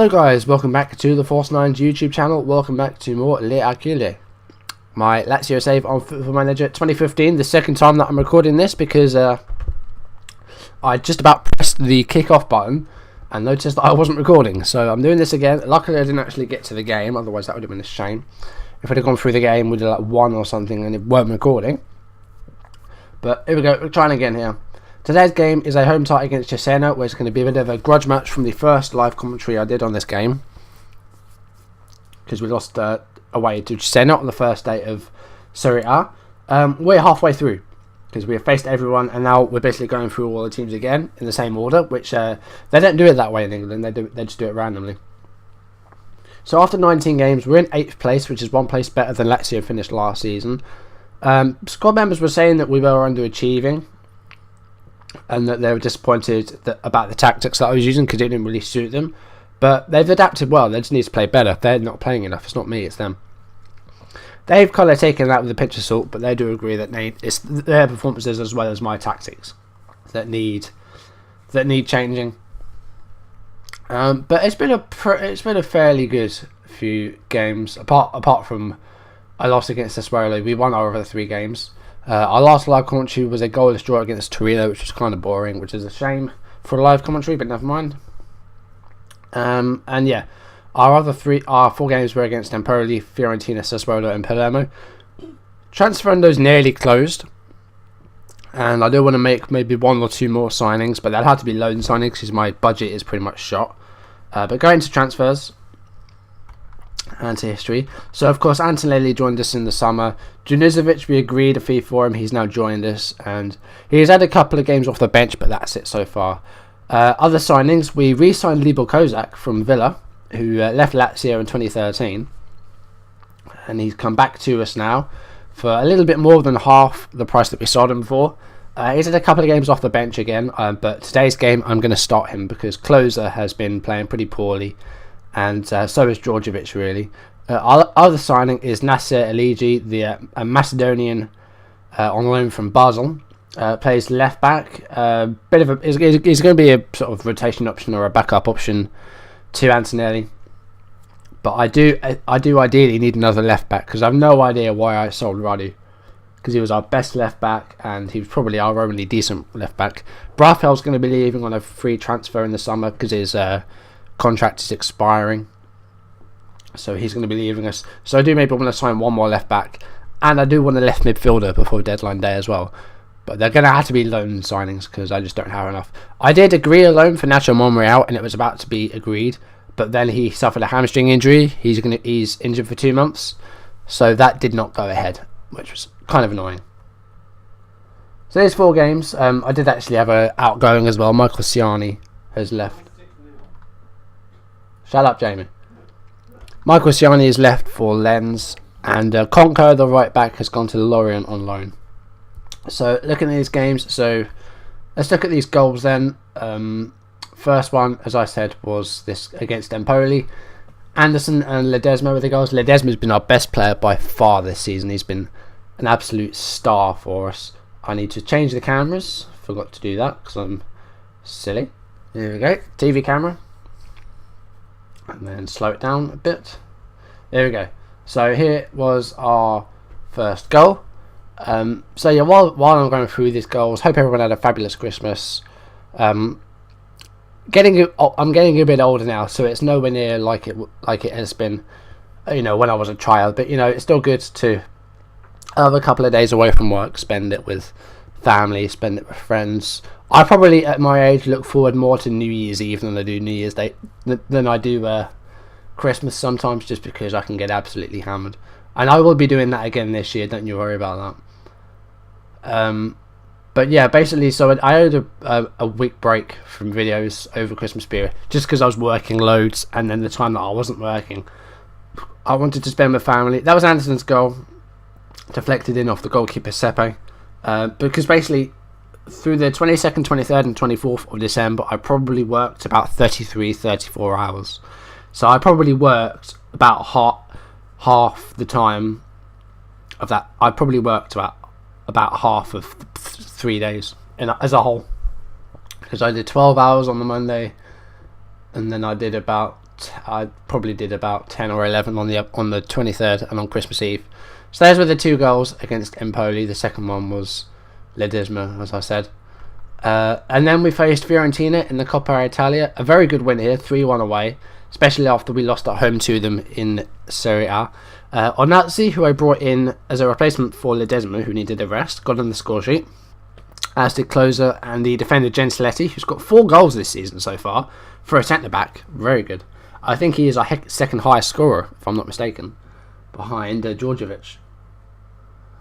Hello guys, welcome back to the Force 9's YouTube channel. Welcome back to more Aquile. My Lazio save on Football Manager 2015, the second time that I'm recording this because I just about pressed the kickoff button and noticed that I wasn't recording. So I'm doing this again. Luckily I didn't actually get to the game, otherwise that would have been a shame. If I'd have gone through the game with like one or something and it weren't recording. But here we go, we're trying again here. Today's game is a home tie against Cesena, where it's going to be a bit of a grudge match from the first live commentary I did on this game. Because we lost away to Cesena on the first day of Serie A. We're halfway through, because we have faced everyone, and now we're basically going through all the teams again in the same order, which they don't do it that way in England, they just do it randomly. So after 19 games, we're in 8th place, which is one place better than Lazio finished last season. Squad members were saying that we were underachieving, and that they were disappointed about the tactics that I was using because it didn't really suit them. But they've adapted well. They just need to play better. They're not playing enough. It's not me, it's them. They've kind of taken that with a pinch of salt, but they do agree that it's their performances as well as my tactics that need changing. But it's been a fairly good few games. Apart from I lost against Sassuolo, we won our other 3 games. Our last live commentary was a goalless draw against Torino, which was kind of boring, which is a shame for a live commentary, but never mind. And yeah, our 4 games were against Empoli, Fiorentina, Sassuolo, and Palermo. Transfer window's nearly closed, and I do want to make maybe 1 or 2 more signings, but they'll have to be loan signings because my budget is pretty much shot. But going to transfers and to history. So of course Antonelli joined us in the summer. Junizovic, we agreed a fee for him. He's now joined us, and he's had a couple of games off the bench, but that's it so far. Other signings, we re-signed Libor Kozak from Villa, who left Lazio in 2013, and he's come back to us now for a little bit more than half the price that we sold him for. He's had a couple of games off the bench again, but today's game I'm going to start him because Klose has been playing pretty poorly, and so is Djordjevic really. Our other signing is Nasser Eligi, a Macedonian on loan from Basel. Plays left back. He's going to be a sort of rotation option or a backup option to Antonelli. But I do ideally need another left back because I have no idea why I sold Radu, because he was our best left back and he was probably our only decent left back. Brafel's going to be leaving on a free transfer in the summer because his contract is expiring, so he's going to be leaving us. So I do maybe want to sign 1 more left back, and I do want a left midfielder before deadline day as well, but they're going to have to be loan signings because I just don't have enough. I did agree a loan for Nacho Monreal and it was about to be agreed, but then he suffered a hamstring injury. He's injured for 2 months, so that did not go ahead, which was kind of annoying. So there's 4 games. I did actually have an outgoing as well. Michael Ciani has left. Shut up, Jamie. Michael Ciani is left for Lens, and Conco, the right back, has gone to Lorient on loan. So looking at these games, so let's look at these goals then. First one, as I said, was this against Empoli. Anderson and Ledesma were the goals. Ledesma's been our best player by far this season. He's been an absolute star for us. I need to change the cameras. Forgot to do that because I'm silly. There we go. TV camera. And then slow it down a bit. There we go. So here was our first goal. So yeah, while I'm going through these goals, hope everyone had a fabulous Christmas. I'm getting a bit older now, so it's nowhere near like it has been, when I was a child. But it's still good to have a couple of days away from work, spend it with family, spend it with friends. I probably at my age look forward more to New Year's Eve than I do New Year's Day, than I do Christmas sometimes, just because I can get absolutely hammered. And I will be doing that again this year, don't you worry about that. But yeah, basically, so I had a week break from videos over Christmas period, just because I was working loads, and then the time that I wasn't working, I wanted to spend with family. That was Anderson's goal, deflected in off the goalkeeper Sepe, because basically, through the 22nd, 23rd and 24th of December, I probably worked about 34 hours. So I probably worked about half the time of that. I probably worked about half of 3 days as a whole, because I did 12 hours on the Monday, and then I did about I probably did about 10 or 11 on the 23rd and on Christmas Eve. So those were the 2 goals against Empoli. The second one was Ledesma, as I said. And then we faced Fiorentina in the Coppa Italia. A very good win here, 3-1 away, especially after we lost at home to them in Serie A. Onazzi, who I brought in as a replacement for Ledesma, who needed a rest, got on the score sheet, as did Closer and the defender Gentiletti, who's got 4 goals this season so far for a centre-back. Very good. I think he is our second highest scorer, if I'm not mistaken, behind Djordjevic.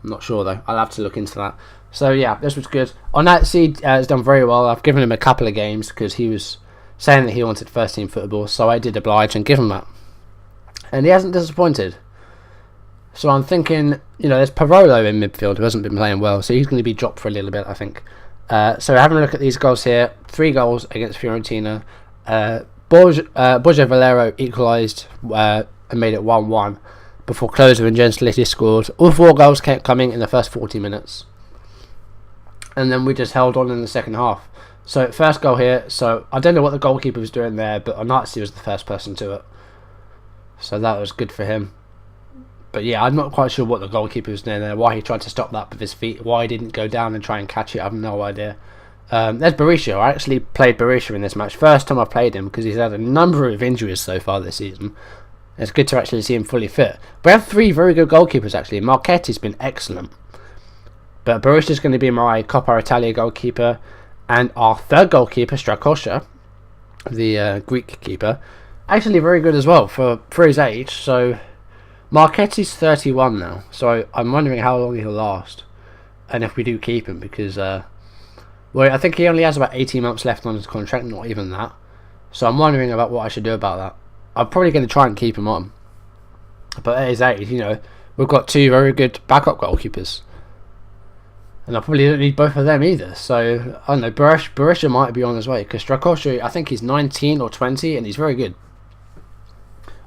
I'm not sure though. I'll have to look into that. So yeah, this was good. Onazzi has done very well. I've given him a couple of games because he was saying that he wanted first team football, so I did oblige and give him that. And he hasn't disappointed. So I'm thinking, there's Parolo in midfield who hasn't been playing well, so he's going to be dropped for a little bit, I think. So having a look at these goals here, 3 goals against Fiorentina. Borja Valero equalised and made it 1-1 before Closer and Gentiletti scored. All 4 goals kept coming in the first 40 minutes. And then we just held on in the second half. So first goal here, so I don't know what the goalkeeper was doing there, but Onazzi was the first person to it. So that was good for him. But yeah, I'm not quite sure what the goalkeeper was doing there, why he tried to stop that with his feet, why he didn't go down and try and catch it, I have no idea. There's Berisha. I actually played Berisha in this match. First time I played him because he's had a number of injuries so far this season. It's good to actually see him fully fit. We have 3 very good goalkeepers actually. Marchetti's been excellent. But Berisha's going to be my Coppa Italia goalkeeper. And our third goalkeeper, Strakosha, the Greek keeper, actually very good as well for his age. So Marchetti's 31 now. So I'm wondering how long he'll last. And if we do keep him because... I think he only has about 18 months left on his contract, not even that. So I'm wondering about what I should do about that. I'm probably going to try and keep him on. But at his age, we've got 2 very good backup goalkeepers. And I probably don't need both of them either. So, I don't know, Berisha might be on his way. Because Strakosha, I think he's 19 or 20 and he's very good.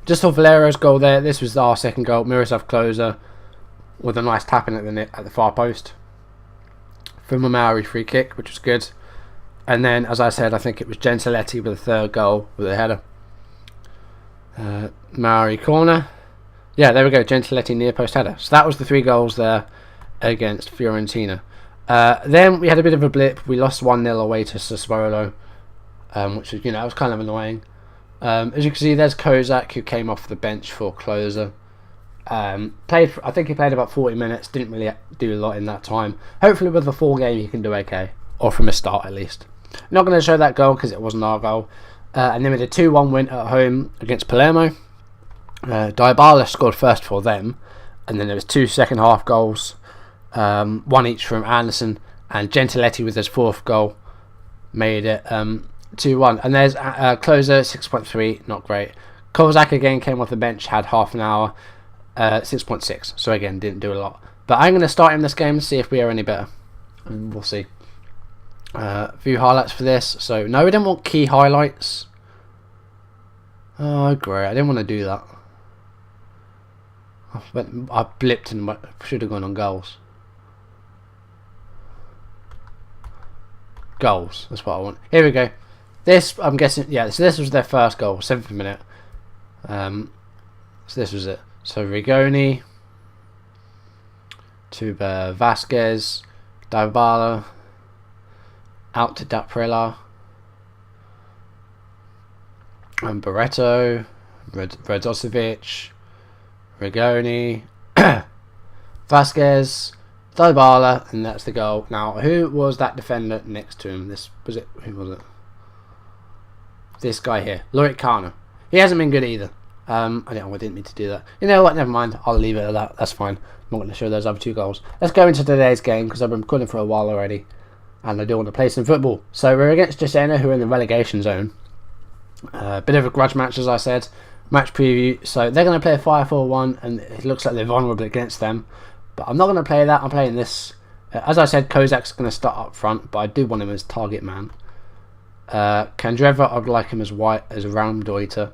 Just saw Valero's goal there. This was our second goal. Miroslav Closer with a nice tap in at the far post. From a Maori free kick, which was good. And then, as I said, I think it was Gentiletti with a third goal with a header. Maori corner. Yeah, there we go. Gentiletti near post header. So that was the 3 goals there against Fiorentina. Then we had a bit of a blip. We lost 1-0 away to Sassuolo, which was, was kind of annoying. As you can see, there's Kozak who came off the bench for Closer. I think he played about 40 minutes, didn't really do a lot in that time. Hopefully with the full game he can do okay, or from a start at least. Not going to show that goal because it wasn't our goal. And then we did a 2-1 win at home against Palermo. Dybala scored first for them, and then there was 2 second half goals, 1 each from Anderson, and Gentiletti with his 4th goal made it 2-1. And there's Closer, 6.3, not great. Kozak again came off the bench, had half an hour. 6.6, so again didn't do a lot, but I'm going to start in this game and see if we are any better, and we'll see. A few highlights for this. So no, we didn't want key highlights. Oh great, I didn't want to do that. I blipped and should have gone on goals. Goals, that's what I want. Here we go. This, I'm guessing, yeah, so this was their first goal, 7th minute. So this was it. So Rigoni to Vasquez, Dybala, out to Daprela, and Barreto, Radosevic, Rigoni, Vasquez, Dybala, and that's the goal. Now, who was that defender next to him? Who was it? This guy here, Loic Kana. He hasn't been good either. I didn't mean to do that. You know what, never mind, I'll leave it at that, that's fine. I'm not going to show those other 2 goals. Let's go into today's game, because I've been recording for a while already, and I do want to play some football. So we're against Cesena, who are in the relegation zone. Bit of a grudge match, as I said. Match preview, so they're going to play a 5-4-1, and it looks like they're vulnerable against them. But I'm not going to play that, I'm playing this. As I said, Kozak's going to start up front, but I do want him as target man. Kandreva, I'd like him as white, as a Raumdeuter.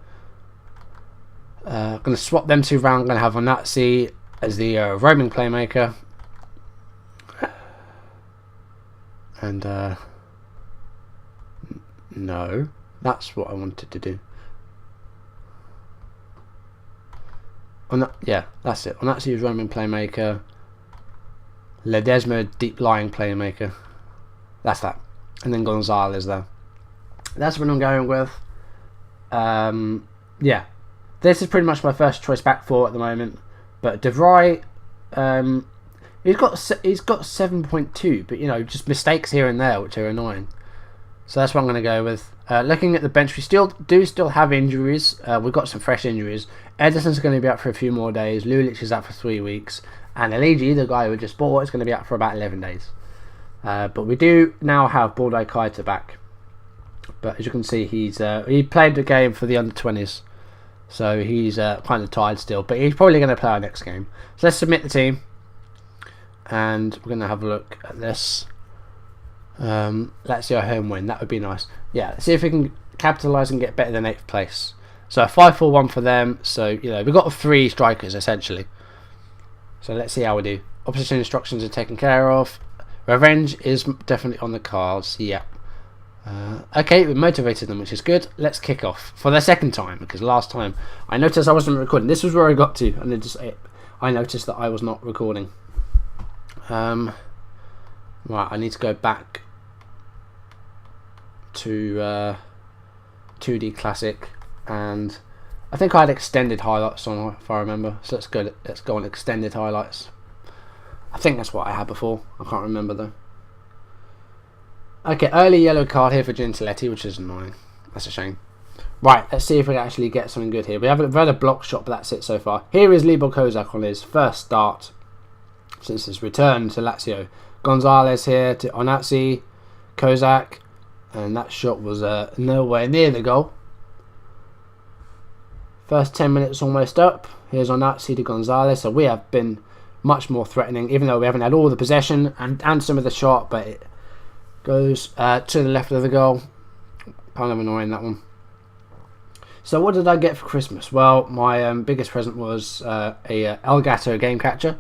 Going to swap them 2 round. Going to have Onazzi as the roaming playmaker, and no, that's what I wanted to do. Yeah, that's it. Onatsi was roaming playmaker. Ledesma deep lying playmaker. That's that. And then Gonzalez there. That's what I'm going with. Yeah. This is pretty much my first choice back four at the moment. But De Vrij, he's got 7.2, but you know, just mistakes here and there which are annoying. So that's what I'm going to go with. Looking at the bench, we still have injuries. We've got some fresh injuries. Ederson's going to be out for a few more days. Lulic is out for 3 weeks. And Eligi, the guy we just bought, is going to be out for about 11 days. But we do now have Bourdais Keita back. But as you can see, he played the game for the under-20s. So he's kind of tired still. But he's probably going to play our next game. So let's submit the team. And we're going to have a look at this. Let's see our home win. That would be nice. Yeah, let's see if we can capitalise and get better than 8th place. So 5-4-1 for them. So, you know, we've got 3 strikers essentially. So let's see how we do. Opposition instructions are taken care of. Revenge is definitely on the cards. Yeah. Okay, we motivated them, which is good. Let's kick off for the second time, because last time I noticed I wasn't recording. This was where I got to, and then I noticed that I was not recording. Right, I need to go back to 2D Classic, and I think I had extended highlights on, if I remember. So let's go on extended highlights. I think that's what I had before. I can't remember though. Okay, early yellow card here for Gentiletti, which is annoying. That's a shame. Right, let's see if we can actually get something good here. We've had a block shot, but that's it so far. Here is Libor Kozak on his first start since his return to Lazio. Gonzalez here to Onatsi, Kozak, and that shot was nowhere near the goal. First 10 minutes almost up. Here's Onatsi to Gonzalez, so we have been much more threatening, even though we haven't had all the possession and some of the shot, but it goes to the left of the goal. Kind of annoying, that one. So what did I get for Christmas? Well, my biggest present was a Elgato game catcher,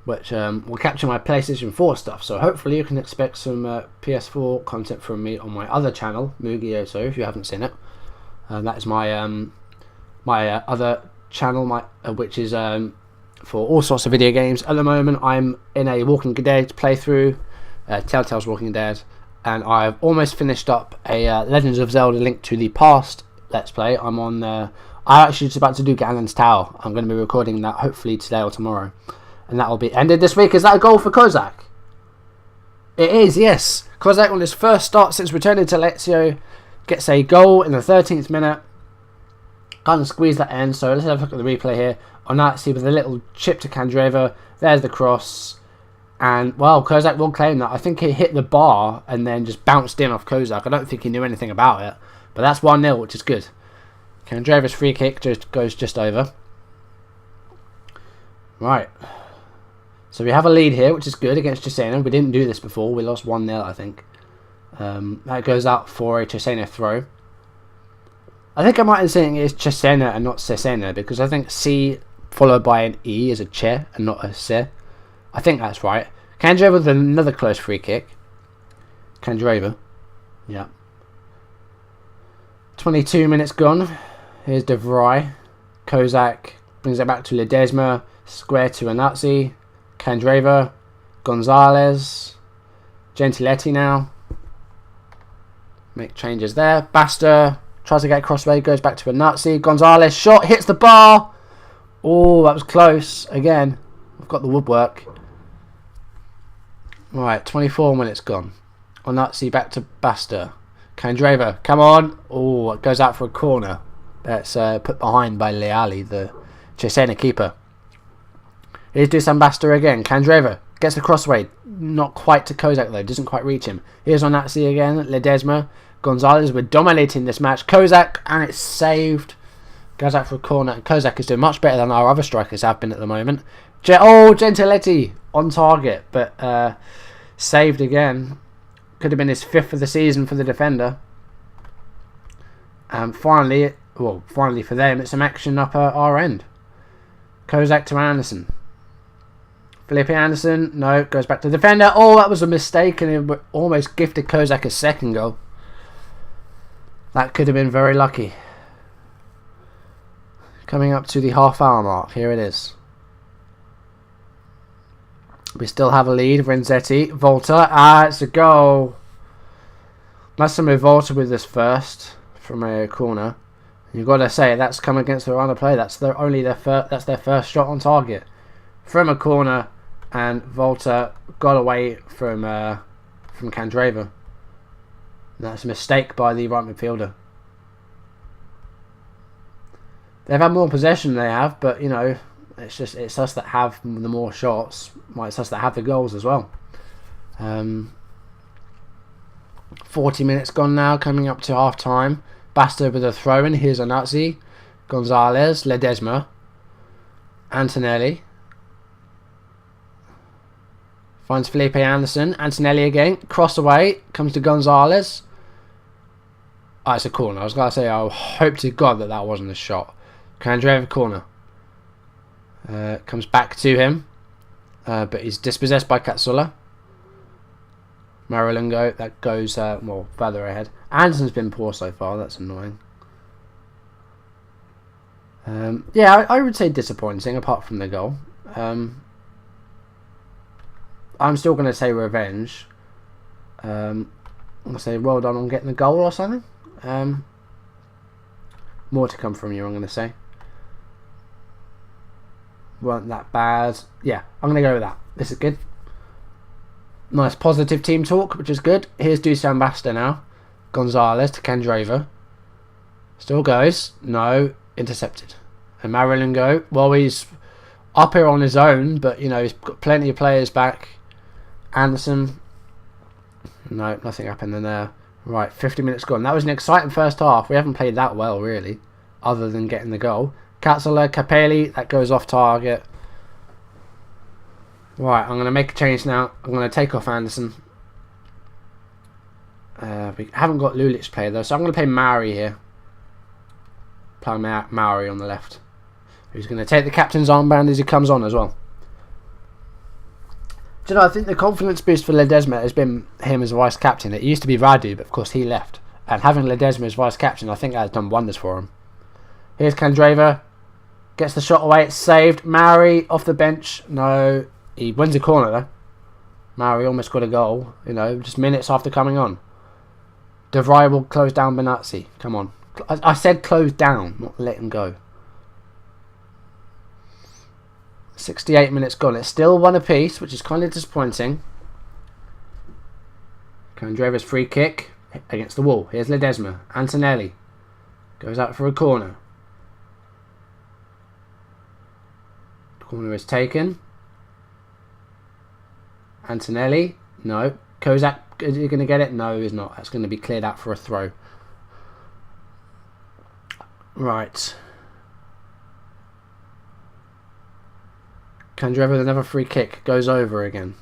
which will capture my PlayStation 4 stuff. So hopefully you can expect some PS4 content from me on my other channel, Mugioso, if you haven't seen it. That is my my other channel, which is for all sorts of video games. At the moment, I'm in a Walking Dead playthrough, Telltale's Walking Dead, and I've almost finished up a Legends of Zelda: Link to the Past Let's Play. I'm on. I'm actually just about to do Ganon's Tower. I'm going to be recording that hopefully today or tomorrow, and that will be ended this week. Is that a goal for Kozak? It is, yes. Kozak on his first start since returning to Lazio gets a goal in the 13th minute. Kind of squeeze that end. So let's have a look at the replay here. Onatsi with a little chip to Candreva. There's the cross. And, well, Kozak will claim that. I think he hit the bar and then just bounced in off Kozak. I don't think he knew anything about it. But that's 1-0, which is good. Candreva's free kick goes just over. Right. So we have a lead here, which is good against Cesena. We didn't do this before. We lost 1-0, I think. That goes out for a Cesena throw. I think I might be saying it's Cesena and not Cesena, because I think C followed by an E is a Che and not a Se. I think that's right. Candreva with another close free kick. Candreva. Yeah. 22 minutes gone. Here's De Vrij. Kozak brings it back to Ledesma. Square to Onatsi. Candreva. Gonzalez. Gentiletti now. Make changes there. Basta tries to get crossway. Goes back to Onatsi. Gonzalez. Shot. Hits the bar. Oh, that was close. Again. We've got the woodwork. Right, 24 minutes gone. Onatsi back to Basta. Candreva, come on. Oh, it goes out for a corner. That's put behind by Leali, the Cesena keeper. Here's Dusan Basta again. Candreva gets the crossway. Not quite to Kozak though. Doesn't quite reach him. Here's Onatsi again. Ledesma. Gonzalez. We're dominating this match. Kozak, and it's saved. Goes out for a corner. And Kozak is doing much better than our other strikers have been at the moment. Gentiletti on target, but saved again. Could have been his 5th of the season for the defender. And finally for them, it's some action up at our end. Kozak to Anderson. Felipe Anderson, no, goes back to the defender. Oh, that was a mistake, and it almost gifted Kozak a second goal. That could have been very lucky. Coming up to the half-hour mark. Here it is. We still have a lead. Renzetti. Volta. Ah, it's a goal. Must have moved Volta with this first from a corner. You've got to say that's come against the run of play. That's their first shot on target from a corner, and Volta got away from Candreva. That's a mistake by the right midfielder. They've had more possession than they have, but you know, it's us that have the more shots. Well, it's us that have the goals as well. 40 minutes gone now, coming up to half time. Basta with a throw in. Here's Anazzi, Gonzalez, Ledesma, Antonelli. Finds Felipe Anderson. Antonelli again. Cross away. Comes to Gonzalez. Oh, it's a corner. I was going to say, I hope to God that that wasn't a shot. Candreva corner. Comes back to him. But he's dispossessed by Katsula. Marilingo, that goes well further ahead. Anderson's been poor so far, that's annoying. Yeah, I would say disappointing apart from the goal. I'm still going to say revenge. I'm going to say well done on getting the goal or something. More to come from you, I'm going to say. Weren't that bad. Yeah, I'm going to go with that. This is good. Nice positive team talk, which is good. Here's Dusan Basta now. Gonzalez to Candreva. Still goes. No. Intercepted. And Marilingo, well, he's up here on his own, but, you know, he's got plenty of players back. Anderson. No, nothing happened in there. Right, 50 minutes gone. That was an exciting first half. We haven't played that well, really, other than getting the goal. Katsula, Capelli, that goes off target. Right, I'm going to make a change now. I'm going to take off Anderson. We haven't got Lulic play though, so I'm going to play Mauri here. Play Mauri on the left. Who's going to take the captain's armband as he comes on as well. Do you know, I think the confidence boost for Ledesma has been him as vice captain. It used to be Radu, but of course he left. And having Ledesma as vice captain, I think that has done wonders for him. Here's Candreva. Gets the shot away, it's saved. Mauri off the bench. No. He wins a corner though. Mauri almost got a goal, you know, just minutes after coming on. De Vrij will close down Benazzi. Come on. I said close down, not let him go. 68 minutes gone. It's still one apiece, which is kind of disappointing. Candreva's free kick against the wall. Here's Ledesma. Antonelli goes out for a corner. Corner is taken. Antonelli, no. Kozak, is he going to get it? No, he's not. That's going to be cleared out for a throw. Right. Candreva with another free kick. Goes over again.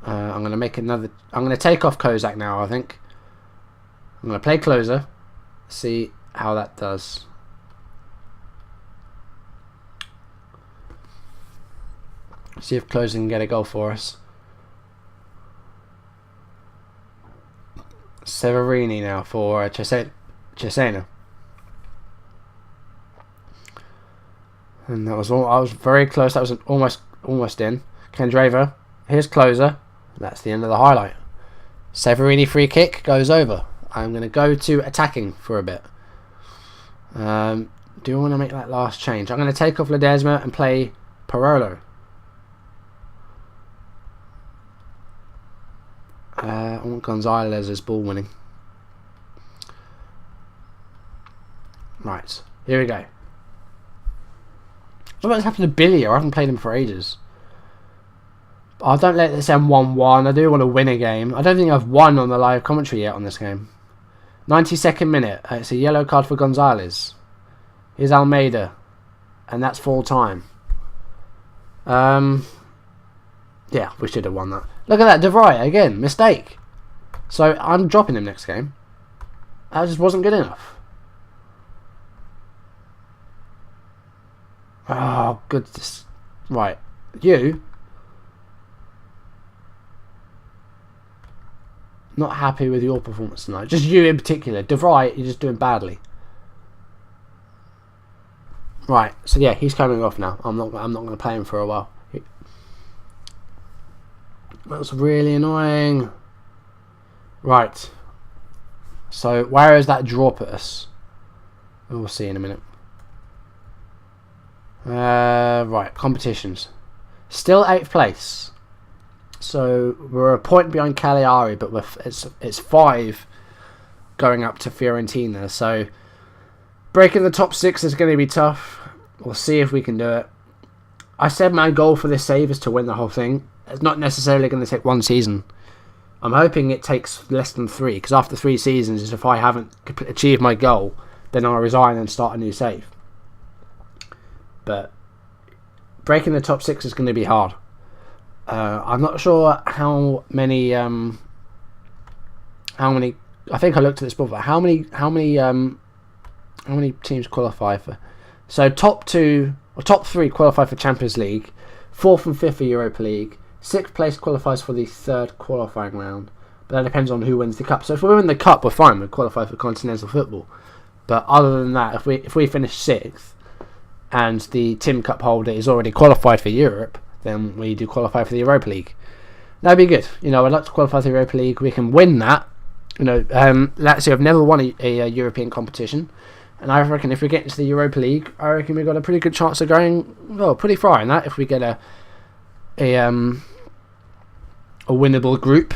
I'm going to make another... I'm going to take off Kozak now, I think. I'm going to play closer. See how that does. See if closer can get a goal for us. Severini now for Cesena. And that was all. I was very close. That was almost in. Candreva. Here's closer. That's the end of the highlight. Severini free kick goes over. I'm going to go to attacking for a bit. Do I want to make that last change? I'm going to take off Ledesma and play Parolo. I want Gonzalez as ball winning. Right, here we go. What's happened to Billy? I haven't played him for ages. Oh, don't let this end 1-1. I do want to win a game. I don't think I've won on the live commentary yet on this game. 92nd minute. It's a yellow card for Gonzalez. Here's Almeida. And that's full time. Yeah, we should have won that. Look at that, De Vrij again, mistake. So I'm dropping him next game. That just wasn't good enough. Oh, goodness. Right, you. Not happy with your performance tonight. Just you in particular. De Vrij, you're just doing badly. Right, so yeah, he's coming off now. I'm not going to play him for a while. That's really annoying. Right. So where is that draw put us? We'll see in a minute. Right, competitions. Still 8th place. So we're a point behind Cagliari, but it's 5 going up to Fiorentina. So breaking the top 6 is going to be tough. We'll see if we can do it. I said my goal for this save is to win the whole thing. It's not necessarily going to take 1 season. I'm hoping it takes less than 3, because after 3 seasons, if I haven't achieved my goal, then I'll resign and start a new save. But breaking the top 6 is going to be hard. I'm not sure how many. I think I looked at this before. How many teams qualify for? So top 2 or top 3 qualify for Champions League. 4th and 5th for Europa League. 6th place qualifies for the 3rd qualifying round. But that depends on who wins the cup. So if we win the cup, we're fine. We qualify for continental football. But other than that, if we finish 6th and the Tim Cup holder is already qualified for Europe, then we do qualify for the Europa League. That'd be good. I'd like to qualify for the Europa League. We can win that. Lazio have never won a European competition, and I reckon if we get into the Europa League, I reckon we've got a pretty good chance of going pretty far in that. If we get a winnable group.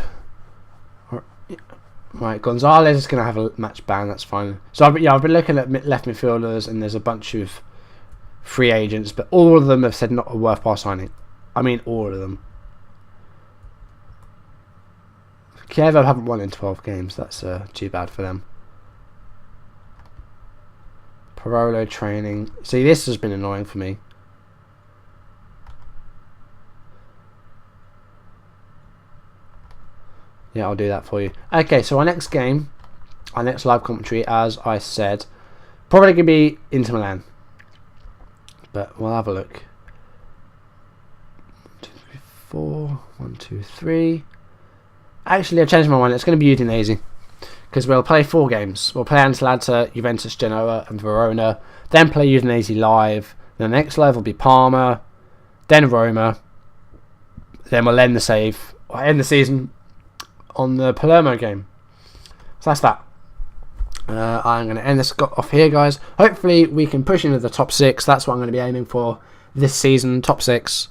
Right, Gonzalez is going to have a match ban. That's fine. So I've been looking at left midfielders, and there's a bunch of free agents, but all of them have said not a worthwhile signing. I mean, all of them. Kiev haven't won in 12 games. That's too bad for them. Parolo training. See, this has been annoying for me. Yeah, I'll do that for you. Okay, so our next game, our next live commentary, as I said, probably going to be Inter Milan. But we'll have a look. 1, 2, 3, 4. 1, 2, 3. Actually, I've changed my mind. It's going to be Udinese, because we'll play 4 games. We'll play Atalanta, Juventus, Genoa, and Verona. Then play Udinese live. The next live will be Parma, then Roma. Then we'll end the season on the Palermo game. So that's that. I'm going to end this off here, guys. Hopefully we can push into the top 6. That's what I'm going to be aiming for this season, top 6.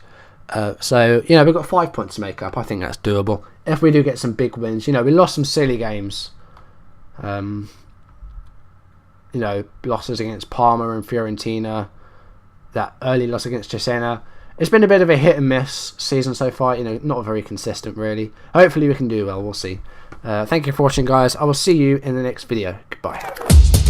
So we've got 5 points to make up. I think that's doable. If we do get some big wins, we lost some silly games. Losses against Parma and Fiorentina. That early loss against Cesena. It's been a bit of a hit and miss season so far. Not very consistent, really. Hopefully we can do well. We'll see. Thank you for watching, guys. I will see you in the next video. Goodbye.